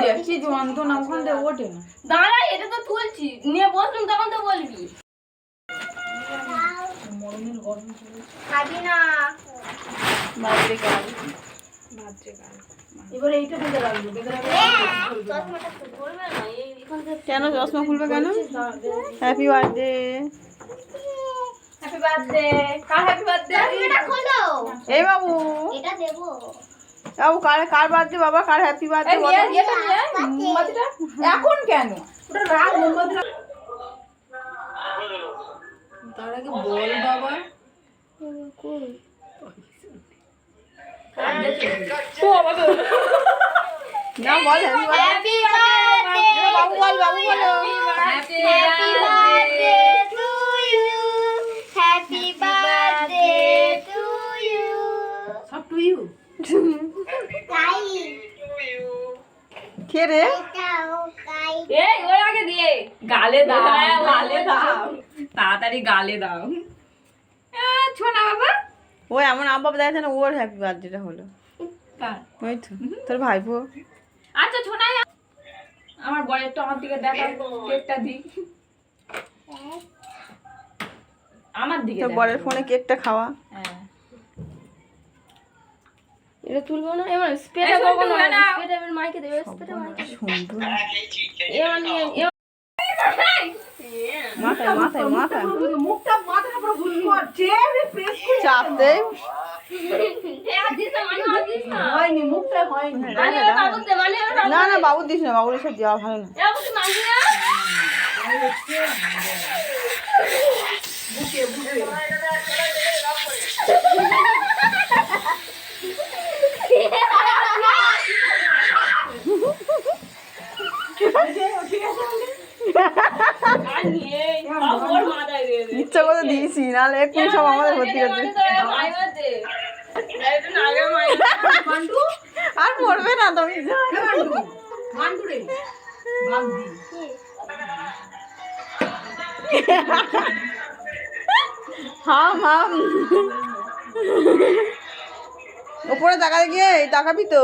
দেখছি যন্ত্রণা ওখান থেকে ওঠে না। দাঁড়া, এটা তো তুলছি, নিয়ে বসলুম তখন তো বলবি। খাবি না বাজরে কাল এবার এইটা বেঁধে রাখবো, বেঁধে রাখবো। চশমাটা তো পড়বে না, এইখান থেকে কেন চশমা খুলবে কেন? Happy birthday. Happy birthday. কার হ্যাপি বার্থডে? এটা খোলো। এই বাবু, এটা দেবো। বাবু কার বার্থডে বাবা? কার হ্যাপি বার্থডে বলো? মোমবাতিটা এখন কেন? ওটা রাখ, মোমবাতিটা তার আগে বল বাবা। না বল হ্যাপি বার্থডে। বাবু বল, বাবু বলো। Happy birthday to you, happy birthday to you. সব টু ইউ। কাই কে রে? এই ওর আগে দিয়ে গালে দাও, গালে দাও, তাড়াতাড়ি গালে দাও। ছোনা বাবা ও এমন আব্বা দেখছে না, ওর হ্যাপি বার্থডেটা হলো। ওই তো তোর ভাইপো। আচ্ছা ছোনা, আমার বরের তো আমার দিকে দেখা, কেকটা দি আমার দিকে। তোর বরের ফোনে কেকটা খাওয়া। হ্যাঁ, এটা তুলবো না এবার, স্প্রেটা করবো না, স্প্রেটা এবার মাইকে দেবে, স্প্রেটা মাইকে সুন্দর এবার নিয়ে মাথায় মাথায় মাথায় মুখটা মাথার উপর ভুল করছে, চাপ দে। হয়নি, মুখটা হয়নি। না না বাবু দিস না, বাবুর এসব দেওয়া ভালো না। বুকে বুকে ইচ্ছা করে দিয়েছি, নাহলে একটু সব আমাদের ভর্তি করতে। আর মরবে না তুমি। হাম হাম উপরে তাকাতে গিয়ে তাকাবি তো।